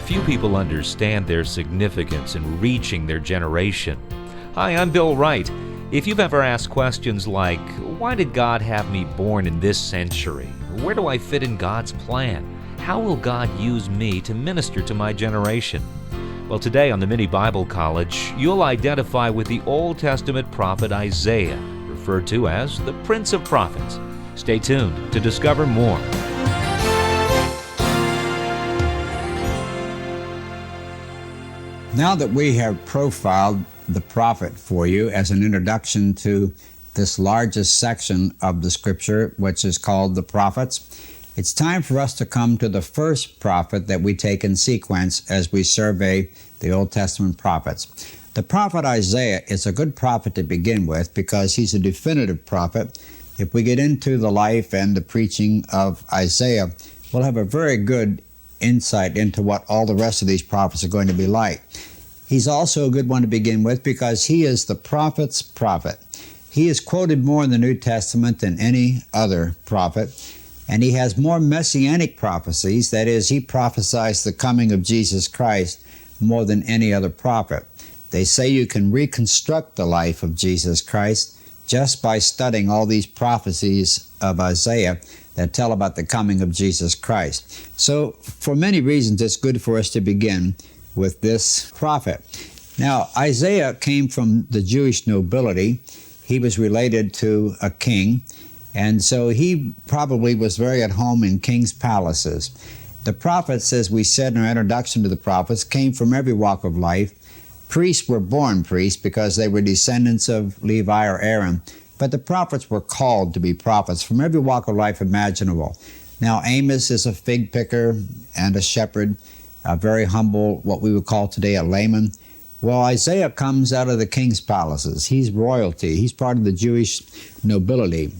Few people understand their significance in reaching their generation. Hi, I'm Bill Wright. If you've ever asked questions like, why did God have me born in this century? Where do I fit in God's plan? How will God use me to minister to my generation? Well, today on the Mini Bible College, you'll identify with the Old Testament prophet Isaiah, referred to as the Prince of Prophets. Stay tuned to discover more. Now that we have profiled the prophet for you as an introduction to this largest section of the Scripture, which is called the prophets, it's time for us to come to the first prophet that we take in sequence as we survey the Old Testament prophets. The prophet Isaiah is a good prophet to begin with because he's a definitive prophet. If we get into the life and the preaching of Isaiah, we'll have a very good insight into what all the rest of these prophets are going to be like. He's also a good one to begin with because he is the prophet's prophet. He is quoted more in the New Testament than any other prophet, and he has more messianic prophecies. That is, he prophesies the coming of Jesus Christ more than any other prophet. They say you can reconstruct the life of Jesus Christ just by studying all these prophecies of Isaiah that tell about the coming of Jesus Christ. So, for many reasons, it's good for us to begin with this prophet. Now, Isaiah came from the Jewish nobility. He was related to a king, and so he probably was very at home in king's palaces. The prophets, as we said in our introduction to the prophets, came from every walk of life. Priests were born priests because they were descendants of Levi or Aaron, but the prophets were called to be prophets from every walk of life imaginable. Now, Amos is a fig picker and a shepherd, a very humble, what we would call today a layman. Well, Isaiah comes out of the king's palaces. He's royalty. He's part of the Jewish nobility.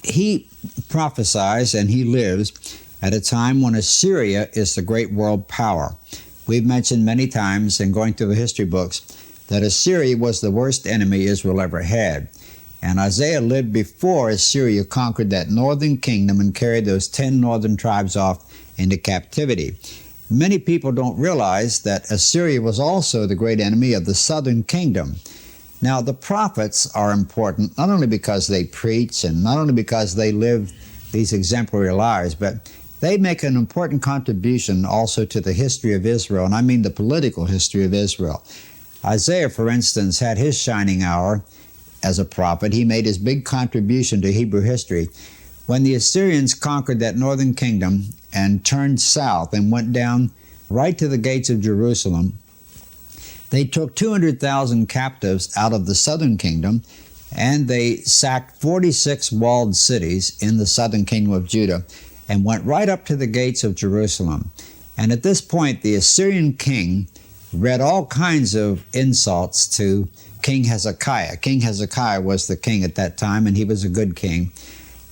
He prophesies and he lives at a time when Assyria is the great world power. We've mentioned many times in going through the history books that Assyria was the worst enemy Israel ever had. And Isaiah lived before Assyria conquered that northern kingdom and carried those 10 northern tribes off into captivity. Many people don't realize that Assyria was also the great enemy of the southern kingdom. Now, the prophets are important not only because they preach and not only because they live these exemplary lives, but they make an important contribution also to the history of Israel, and I mean the political history of Israel. Isaiah, for instance, had his shining hour as a prophet. He made his big contribution to Hebrew history. When the Assyrians conquered that northern kingdom and turned south and went down right to the gates of Jerusalem, they took 200,000 captives out of the southern kingdom, and they sacked 46 walled cities in the southern kingdom of Judah and went right up to the gates of Jerusalem. And at this point, the Assyrian king read all kinds of insults to King Hezekiah. King Hezekiah was the king at that time, and he was a good king.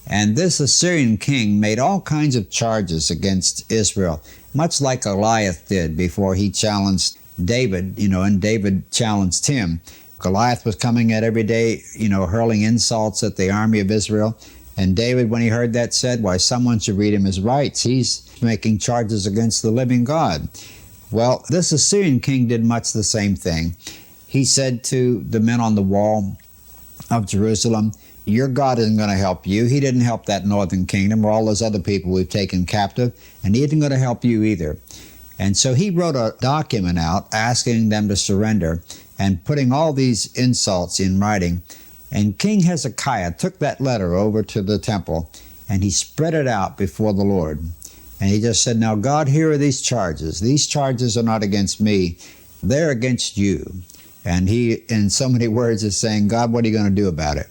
And this Assyrian king made all kinds of charges against Israel, much like Goliath did before he challenged David, and David challenged him. Goliath was coming at every day, hurling insults at the army of Israel. And David, when he heard that, said, why, someone should read him his rights. He's making charges against the living God. Well, this Assyrian king did much the same thing. He said to the men on the wall of Jerusalem, your God isn't going to help you. He didn't help that northern kingdom or all those other people we've taken captive, and he isn't going to help you either. And so he wrote a document out asking them to surrender and putting all these insults in writing. And King Hezekiah took that letter over to the temple and he spread it out before the Lord. And he just said, now God, here are these charges. These charges are not against me. They're against you. And he, in so many words, is saying, God, what are you going to do about it?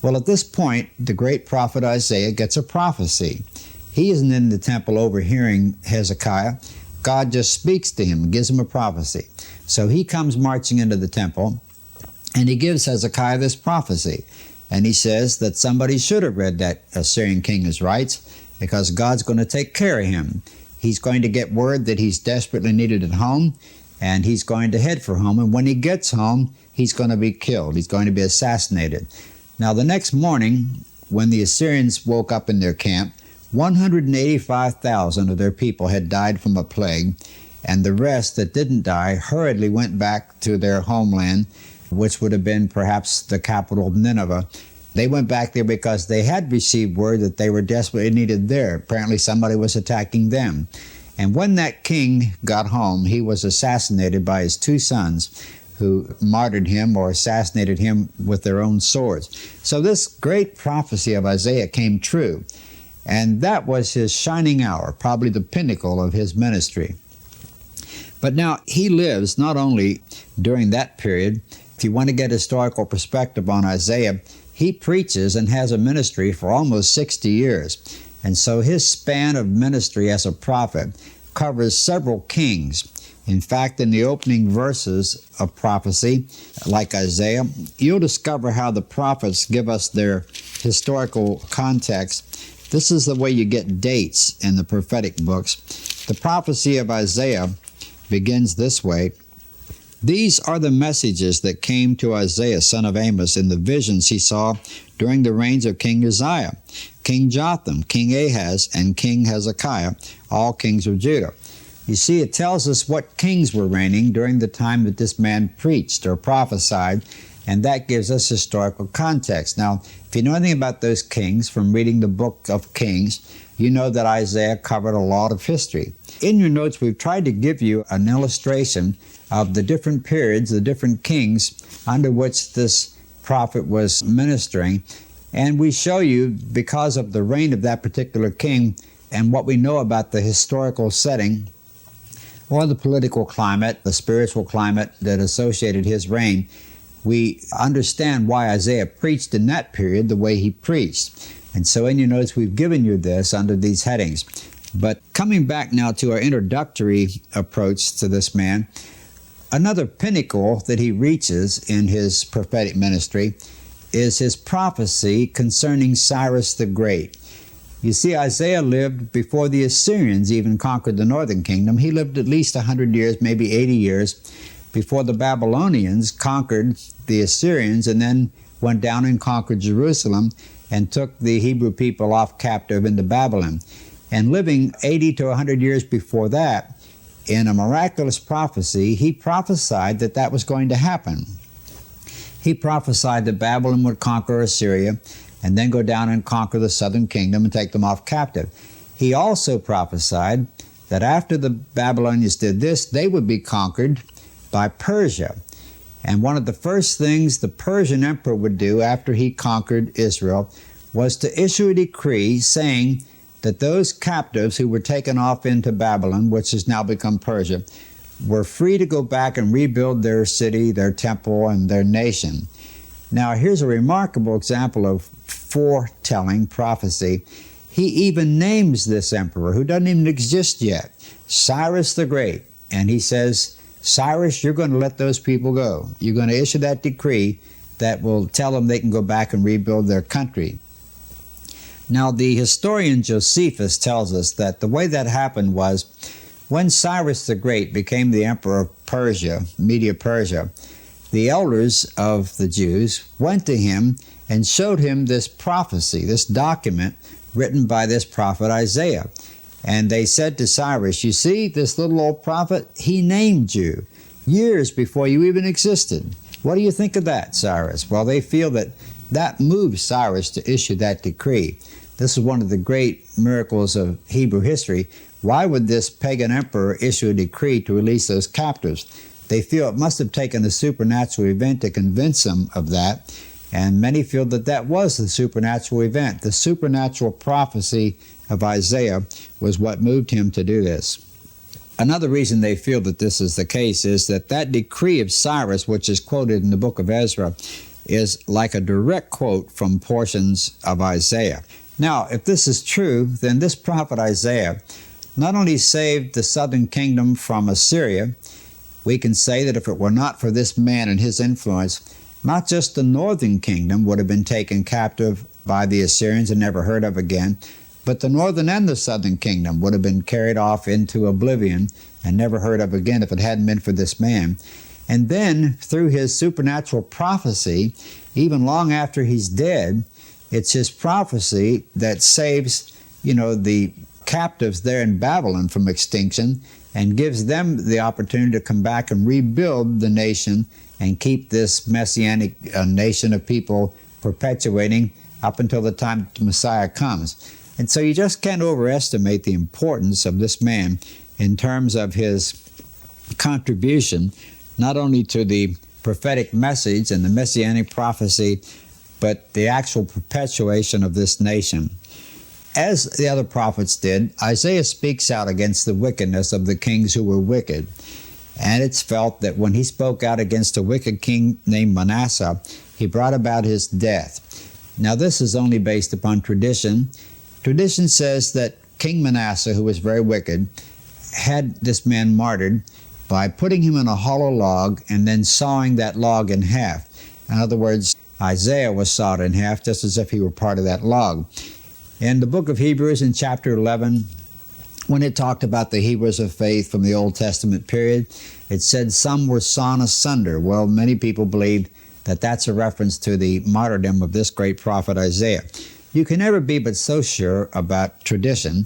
Well, at this point, the great prophet Isaiah gets a prophecy. He isn't in the temple overhearing Hezekiah. God just speaks to him and gives him a prophecy. So he comes marching into the temple, and he gives Hezekiah this prophecy. And he says that somebody should have read that Assyrian king his rights because God's going to take care of him. He's going to get word that he's desperately needed at home, and he's going to head for home. And when he gets home, he's going to be killed. He's going to be assassinated. Now, the next morning, when the Assyrians woke up in their camp, 185,000 of their people had died from a plague, and the rest that didn't die hurriedly went back to their homeland, which would have been perhaps the capital of Nineveh. They went back there because they had received word that they were desperately needed there. Apparently somebody was attacking them. And when that king got home, he was assassinated by his two sons, who martyred him or assassinated him with their own swords. So this great prophecy of Isaiah came true. And that was his shining hour, probably the pinnacle of his ministry. But now he lives not only during that period. If you want to get historical perspective on Isaiah, he preaches and has a ministry for almost 60 years. And so his span of ministry as a prophet covers several kings. In fact, in the opening verses of prophecy, like Isaiah, you'll discover how the prophets give us their historical context. This is the way you get dates in the prophetic books. The prophecy of Isaiah begins this way. These are the messages that came to Isaiah, son of Amos, in the visions he saw during the reigns of King Uzziah, King Jotham, King Ahaz, and King Hezekiah, all kings of Judah. You see, it tells us what kings were reigning during the time that this man preached or prophesied, and that gives us historical context. Now, if you know anything about those kings from reading the book of Kings, you know that Isaiah covered a lot of history. In your notes, we've tried to give you an illustration of the different periods, the different kings under which this prophet was ministering. And we show you, because of the reign of that particular king and what we know about the historical setting or the political climate, the spiritual climate that associated his reign, we understand why Isaiah preached in that period the way he preached. And so in your notes, we've given you this under these headings. But coming back now to our introductory approach to this man, another pinnacle that he reaches in his prophetic ministry is his prophecy concerning Cyrus the Great. You see, Isaiah lived before the Assyrians even conquered the northern kingdom. He lived at least 100 years, maybe 80 years, before the Babylonians conquered the Assyrians and then went down and conquered Jerusalem and took the Hebrew people off captive into Babylon. And living 80 to 100 years before that, in a miraculous prophecy, he prophesied that that was going to happen. He prophesied that Babylon would conquer Assyria and then go down and conquer the southern kingdom and take them off captive. He also prophesied that after the Babylonians did this, they would be conquered by Persia. And one of the first things the Persian emperor would do after he conquered Israel was to issue a decree saying that those captives who were taken off into Babylon, which has now become Persia, were free to go back and rebuild their city, their temple, and their nation. Now, here's a remarkable example of foretelling prophecy. He even names this emperor, who doesn't even exist yet, Cyrus the Great. And he says, Cyrus, you're going to let those people go. You're going to issue that decree that will tell them they can go back and rebuild their country. Now, the historian Josephus tells us that the way that happened was when Cyrus the Great became the emperor of Persia, Media-Persia, the elders of the Jews went to him and showed him this prophecy, this document written by this prophet Isaiah. And they said to Cyrus, you see, this little old prophet, he named you years before you even existed. What do you think of that, Cyrus? Well, they feel that that moved Cyrus to issue that decree. This is one of the great miracles of Hebrew history. Why would this pagan emperor issue a decree to release those captives? They feel it must have taken a supernatural event to convince them of that, and many feel that that was the supernatural event. The supernatural prophecy of Isaiah was what moved him to do this. Another reason they feel that this is the case is that that decree of Cyrus, which is quoted in the book of Ezra, is like a direct quote from portions of Isaiah. Now, if this is true, then this prophet Isaiah not only saved the southern kingdom from Assyria, we can say that if it were not for this man and his influence, not just the northern kingdom would have been taken captive by the Assyrians and never heard of again, but the northern and the southern kingdom would have been carried off into oblivion and never heard of again if it hadn't been for this man. And then, through his supernatural prophecy, even long after he's dead, it's his prophecy that saves the captives there in Babylon from extinction and gives them the opportunity to come back and rebuild the nation and keep this messianic nation of people perpetuating up until the time the Messiah comes. And so you just can't overestimate the importance of this man in terms of his contribution, not only to the prophetic message and the messianic prophecy, but the actual perpetuation of this nation. As the other prophets did, Isaiah speaks out against the wickedness of the kings who were wicked. And it's felt that when he spoke out against a wicked king named Manasseh, he brought about his death. Now this is only based upon tradition. Tradition says that King Manasseh, who was very wicked, had this man martyred by putting him in a hollow log and then sawing that log in half. In other words, Isaiah was sawed in half just as if he were part of that log. In the book of Hebrews in chapter 11, when it talked about the Hebrews of faith from the Old Testament period, it said some were sawn asunder. Well, many people believe that that's a reference to the martyrdom of this great prophet Isaiah. You can never be but so sure about tradition,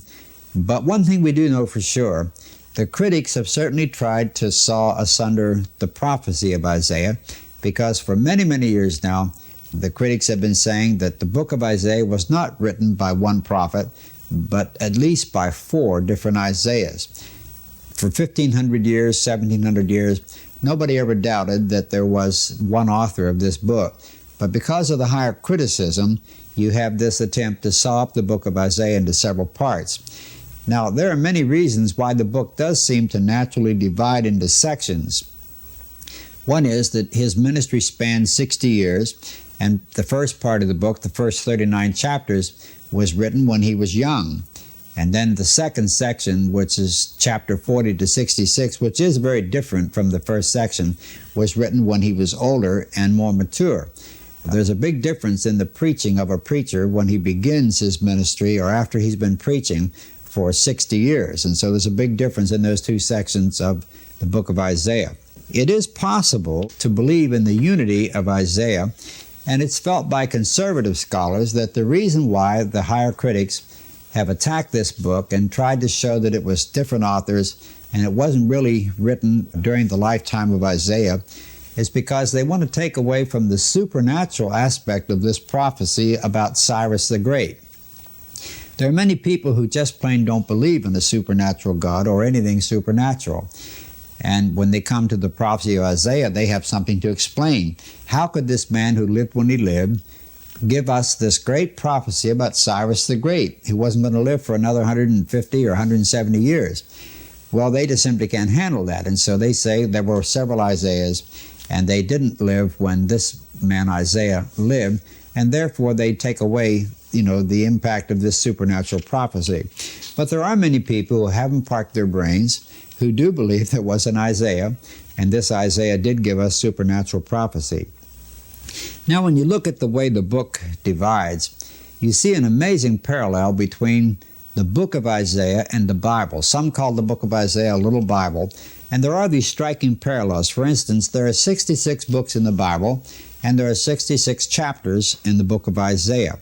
but one thing we do know for sure, the critics have certainly tried to saw asunder the prophecy of Isaiah, because for many, many years now, the critics have been saying that the book of Isaiah was not written by one prophet, but at least by 4 different Isaiahs. For 1,500 years, 1,700 years, nobody ever doubted that there was one author of this book. But because of the higher criticism, you have this attempt to saw up the book of Isaiah into several parts. Now, there are many reasons why the book does seem to naturally divide into sections. One is that his ministry spanned 60 years, and the first part of the book, the first 39 chapters, was written when he was young. And then the second section, which is chapter 40 to 66, which is very different from the first section, was written when he was older and more mature. There's a big difference in the preaching of a preacher when he begins his ministry or after he's been preaching for 60 years. And so there's a big difference in those 2 sections of the book of Isaiah. It is possible to believe in the unity of Isaiah, and it's felt by conservative scholars that the reason why the higher critics have attacked this book and tried to show that it was different authors and it wasn't really written during the lifetime of Isaiah is because they want to take away from the supernatural aspect of this prophecy about Cyrus the Great. There are many people who just plain don't believe in a supernatural God or anything supernatural. And when they come to the prophecy of Isaiah, they have something to explain. How could this man who lived when he lived give us this great prophecy about Cyrus the Great, who wasn't going to live for another 150 or 170 years? Well, they just simply can't handle that. And so they say there were several Isaiahs, and they didn't live when this man Isaiah lived, and therefore they take away the impact of this supernatural prophecy. But there are many people who haven't parked their brains, who do believe there was an Isaiah, and this Isaiah did give us supernatural prophecy. Now, when you look at the way the book divides, you see an amazing parallel between the book of Isaiah and the Bible. Some call the book of Isaiah a little Bible, and there are these striking parallels. For instance, there are 66 books in the Bible, and there are 66 chapters in the book of Isaiah.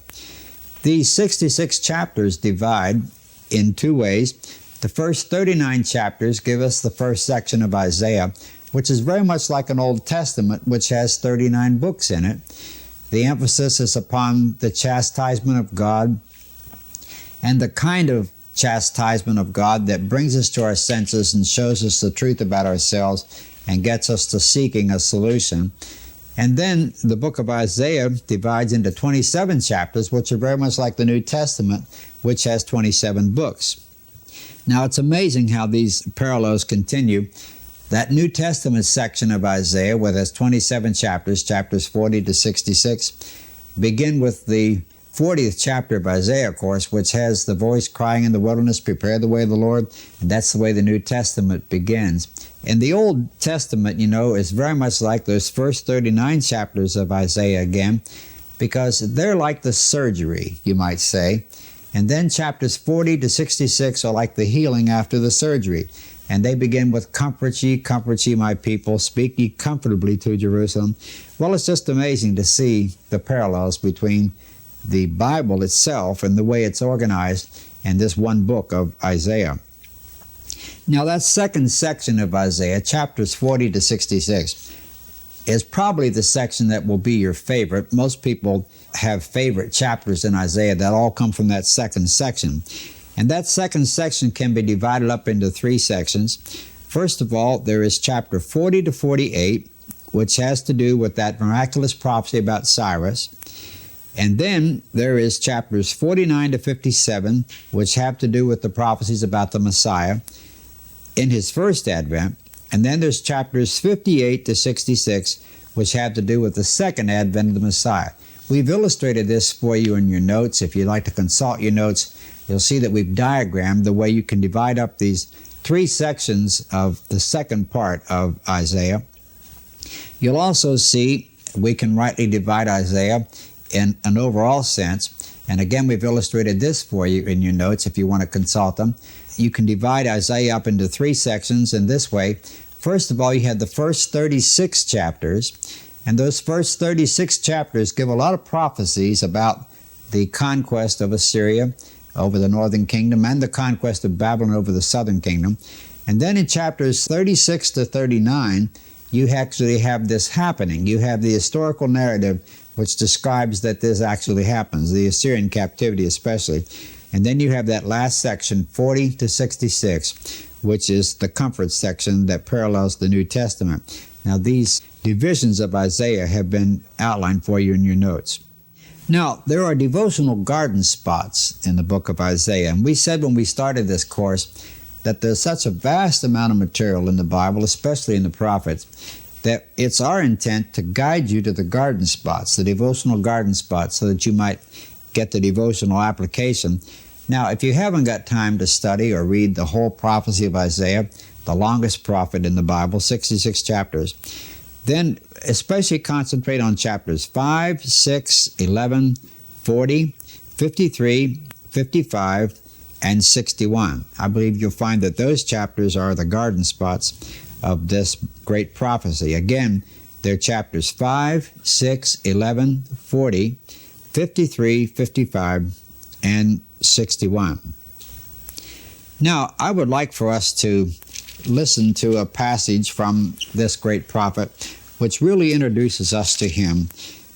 These 66 chapters divide in 2 ways. The first 39 chapters give us the first section of Isaiah, which is very much like an Old Testament, which has 39 books in it. The emphasis is upon the chastisement of God and the kind of chastisement of God that brings us to our senses and shows us the truth about ourselves and gets us to seeking a solution. And then the book of Isaiah divides into 27 chapters, which are very much like the New Testament, which has 27 books. Now, it's amazing how these parallels continue. That New Testament section of Isaiah, where there's 27 chapters, chapters 40 to 66, begin with the 40th chapter of Isaiah, of course, which has the voice crying in the wilderness, prepare the way of the Lord, and that's the way the New Testament begins. And the Old Testament, is very much like those first 39 chapters of Isaiah again, because they're like the surgery, you might say. And then chapters 40 to 66 are like the healing after the surgery. And they begin with, comfort ye, my people, speak ye comfortably to Jerusalem. Well, it's just amazing to see the parallels between the Bible itself and the way it's organized in this one book of Isaiah. Now, that second section of Isaiah, chapters 40 to 66, is probably the section that will be your favorite. Most people have favorite chapters in Isaiah that all come from that second section. And that second section can be divided up into three sections. First of all, there is chapter 40 to 48, which has to do with that miraculous prophecy about Cyrus. And then there is chapters 49 to 57, which have to do with the prophecies about the Messiah in his first advent. And then there's chapters 58 to 66, which have to do with the second advent of the Messiah. We've illustrated this for you in your notes. If you'd like to consult your notes, you'll see that we've diagrammed the way you can divide up these three sections of the second part of Isaiah. You'll also see we can rightly divide Isaiah in an overall sense. And again, we've illustrated this for you in your notes if you want to consult them. You can divide Isaiah up into three sections in this way. First of all, you have the first 36 chapters, and those first 36 chapters give a lot of prophecies about the conquest of Assyria over the northern kingdom and the conquest of Babylon over the southern kingdom. And then in chapters 36 to 39, you actually have this happening. You have the historical narrative which describes that this actually happens, the Assyrian captivity especially. And then you have that last section, 40 to 66, which is the comfort section that parallels the New Testament. Now, these divisions of Isaiah have been outlined for you in your notes. Now, there are devotional garden spots in the book of Isaiah, and we said when we started this course that there's such a vast amount of material in the Bible, especially in the prophets, that it's our intent to guide you to the garden spots, the devotional garden spots, so that you might get the devotional application. Now, if you haven't got time to study or read the whole prophecy of Isaiah, the longest prophet in the Bible, 66 chapters, then especially concentrate on chapters 5, 6, 11, 40, 53, 55, and 61. I believe you'll find that those chapters are the garden spots of this great prophecy. Again, they're chapters 5, 6, 11, 40, 53, 55, and 61. Now, I would like for us to listen to a passage from this great prophet which really introduces us to him.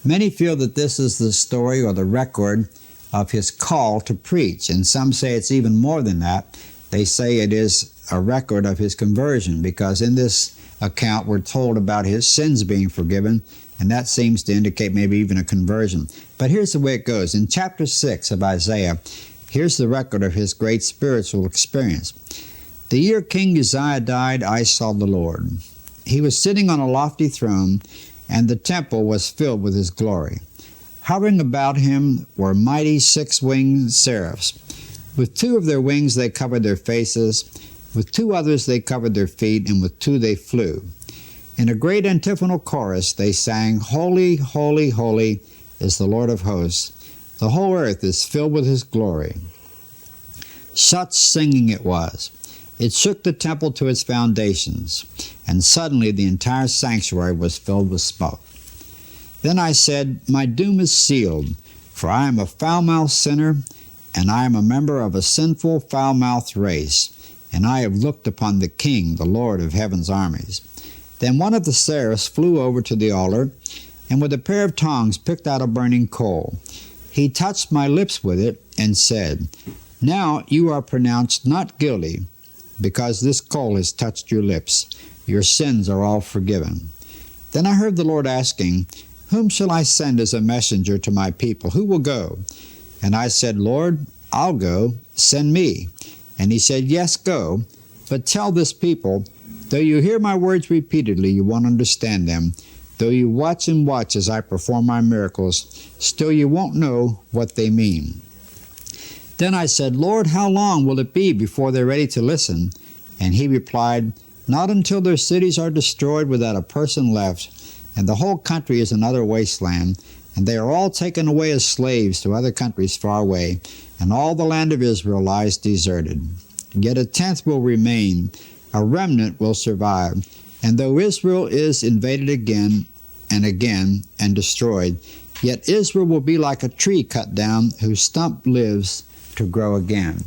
Many feel that this is the story or the record of his call to preach, and some say it's even more than that. They say it is a record of his conversion, because in this account we're told about his sins being forgiven, and that seems to indicate maybe even a conversion. But here's the way it goes. In chapter 6 of Isaiah, here's the record of his great spiritual experience. The year King Uzziah died, I saw the Lord. He was sitting on a lofty throne, and the temple was filled with his glory. Hovering about him were mighty six-winged seraphs. With two of their wings they covered their faces, with two others they covered their feet, and with two they flew. In a great antiphonal chorus they sang, Holy, holy, holy is the Lord of hosts. The whole earth is filled with his glory. Such singing it was. It shook the temple to its foundations, and suddenly the entire sanctuary was filled with smoke. Then I said, My doom is sealed, for I am a foul-mouthed sinner, and I am a member of a sinful, foul-mouthed race, and I have looked upon the King, the Lord of heaven's armies. Then one of the seraphs flew over to the altar, and with a pair of tongs picked out a burning coal. He touched my lips with it, and said, Now you are pronounced not guilty, because this coal has touched your lips. Your sins are all forgiven. Then I heard the Lord asking, Whom shall I send as a messenger to my people? Who will go? And I said, Lord, I'll go. Send me. And he said, Yes, go. But tell this people, though you hear my words repeatedly, you won't understand them. Though you watch and watch as I perform my miracles, still you won't know what they mean. Then I said, Lord, how long will it be before they're ready to listen? And he replied, Not until their cities are destroyed without a person left, and the whole country is another wasteland, and they are all taken away as slaves to other countries far away, and all the land of Israel lies deserted. Yet a tenth will remain, a remnant will survive, and though Israel is invaded again and destroyed, yet Israel will be like a tree cut down whose stump lives to grow again.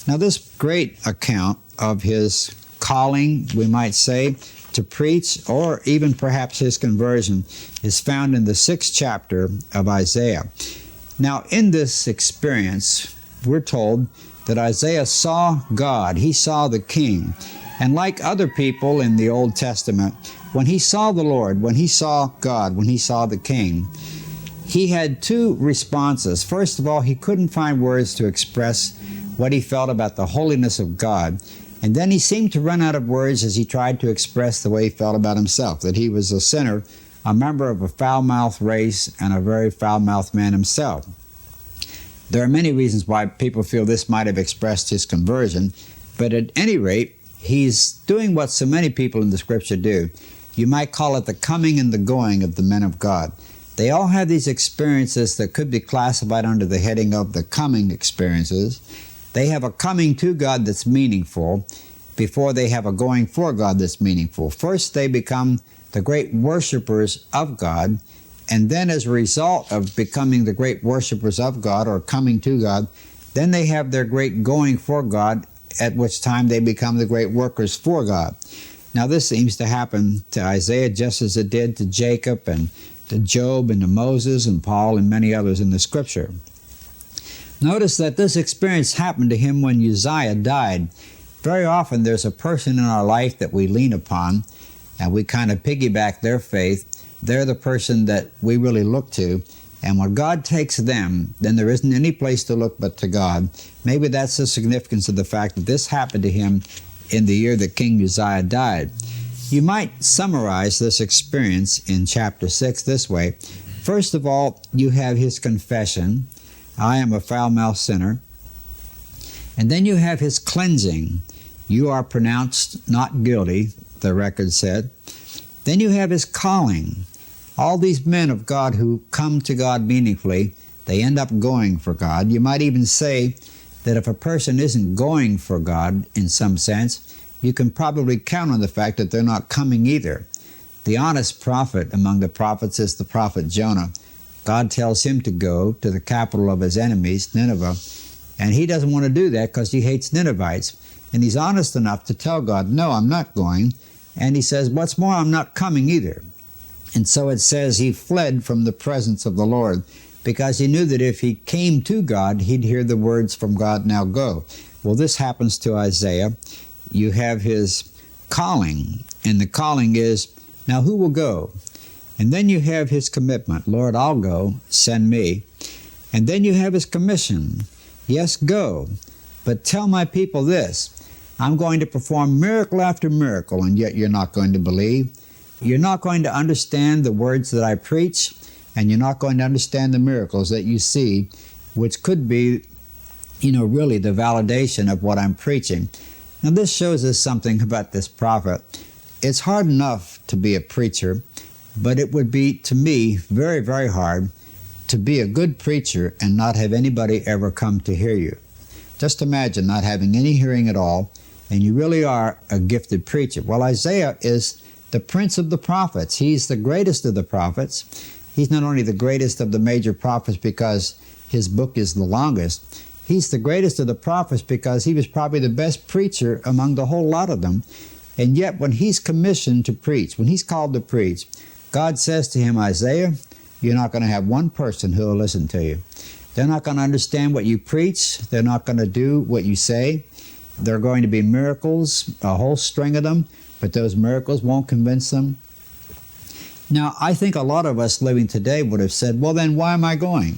Now, this great account of his calling, we might say, to preach, or even perhaps his conversion, is found in the 6th chapter of Isaiah. Now, in this experience, we're told that Isaiah saw God. He saw the King. And like other people in the Old Testament, when he saw the Lord, when he saw God, when he saw the King, he had two responses. First of all, he couldn't find words to express what he felt about the holiness of God. And then he seemed to run out of words as he tried to express the way he felt about himself, that he was a sinner, a member of a foul-mouthed race, and a very foul-mouthed man himself. There are many reasons why people feel this might have expressed his conversion, but at any rate, he's doing what so many people in the Scripture do. You might call it the coming and the going of the men of God. They all have these experiences that could be classified under the heading of the coming experiences. They have a coming to God that's meaningful before they have a going for God that's meaningful. First, they become the great worshipers of God, and then as a result of becoming the great worshipers of God or coming to God, then they have their great going for God, at which time they become the great workers for God. Now, this seems to happen to Isaiah just as it did to Jacob and to Job and to Moses and Paul and many others in the Scripture. Notice that this experience happened to him when Uzziah died. Very often there's a person in our life that we lean upon and we kind of piggyback their faith. They're the person that we really look to. And when God takes them, then there isn't any place to look but to God. Maybe that's the significance of the fact that this happened to him in the year that King Uzziah died. You might summarize this experience in chapter 6 this way. First of all, you have his confession, I am a foul-mouthed sinner. And then you have his cleansing. You are pronounced not guilty, the record said. Then you have his calling. All these men of God who come to God meaningfully, they end up going for God. You might even say that if a person isn't going for God in some sense, you can probably count on the fact that they're not coming either. The honest prophet among the prophets is the prophet Jonah. God tells him to go to the capital of his enemies, Nineveh, and he doesn't want to do that because he hates Ninevites. And he's honest enough to tell God, no, I'm not going. And he says, what's more, I'm not coming either. And so it says he fled from the presence of the Lord because he knew that if he came to God, he'd hear the words from God, now go. Well, this happens to Isaiah. You have his calling, and the calling is, now who will go? And then you have his commitment, Lord, I'll go, send me. And then you have his commission, yes, go, but tell my people this, I'm going to perform miracle after miracle, and yet you're not going to believe. You're not going to understand the words that I preach, and you're not going to understand the miracles that you see, which could be, really the validation of what I'm preaching. Now, this shows us something about this prophet. It's hard enough to be a preacher, but it would be, to me, very, very hard to be a good preacher and not have anybody ever come to hear you. Just imagine not having any hearing at all, and you really are a gifted preacher. Well, Isaiah is the prince of the prophets. He's the greatest of the prophets. He's not only the greatest of the major prophets because his book is the longest, he's the greatest of the prophets because he was probably the best preacher among the whole lot of them. And yet when he's commissioned to preach, when he's called to preach, God says to him, Isaiah, you're not going to have one person who will listen to you. They're not going to understand what you preach. They're not going to do what you say. There are going to be miracles, a whole string of them, but those miracles won't convince them. Now, I think a lot of us living today would have said, well, then why am I going?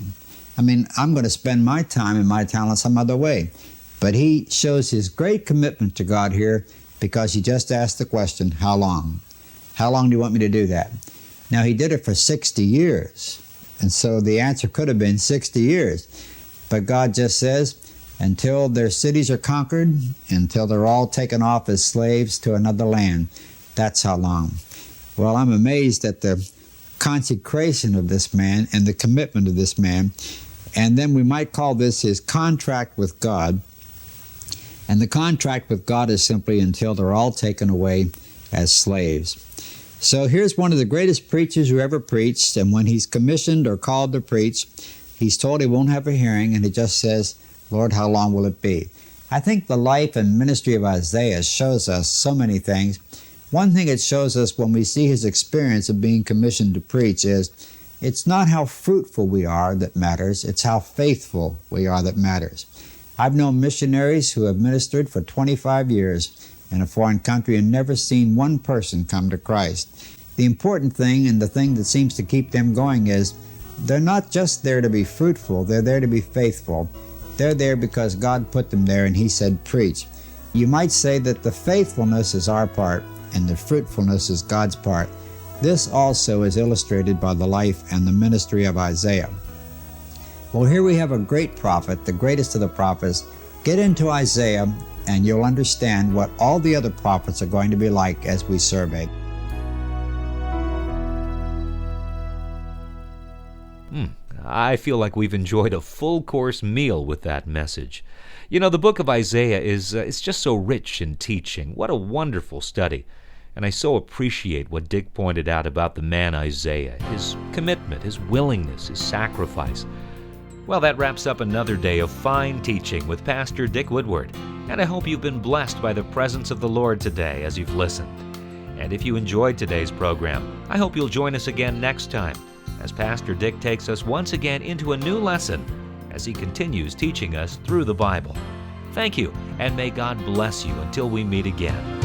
I mean, I'm going to spend my time and my talent some other way. But he shows his great commitment to God here because he just asked the question, how long? How long do you want me to do that? Now, he did it for 60 years. And so the answer could have been 60 years. But God just says, until their cities are conquered, until they're all taken off as slaves to another land, that's how long. Well, I'm amazed at the consecration of this man and the commitment of this man. And then we might call this his contract with God. And the contract with God is simply until they're all taken away as slaves. So here's one of the greatest preachers who ever preached, and when he's commissioned or called to preach, he's told he won't have a hearing, and he just says, Lord, how long will it be? I think the life and ministry of Isaiah shows us so many things. One thing it shows us when we see his experience of being commissioned to preach is it's not how fruitful we are that matters, it's how faithful we are that matters. I've known missionaries who have ministered for 25 years in a foreign country and never seen one person come to Christ. The important thing, and the thing that seems to keep them going, is they're not just there to be fruitful, they're there to be faithful. They're there because God put them there and He said, preach. You might say that the faithfulness is our part and the fruitfulness is God's part. This also is illustrated by the life and the ministry of Isaiah. Well, here we have a great prophet, the greatest of the prophets. Get into Isaiah and you'll understand what all the other prophets are going to be like as we survey. I feel like we've enjoyed a full-course meal with that message. You know, the book of Isaiah is it's just so rich in teaching. What a wonderful study. And I so appreciate what Dick pointed out about the man Isaiah, his commitment, his willingness, his sacrifice. Well, that wraps up another day of fine teaching with Pastor Dick Woodward, and I hope you've been blessed by the presence of the Lord today as you've listened. And if you enjoyed today's program, I hope you'll join us again next time as Pastor Dick takes us once again into a new lesson as he continues teaching us through the Bible. Thank you, and may God bless you until we meet again.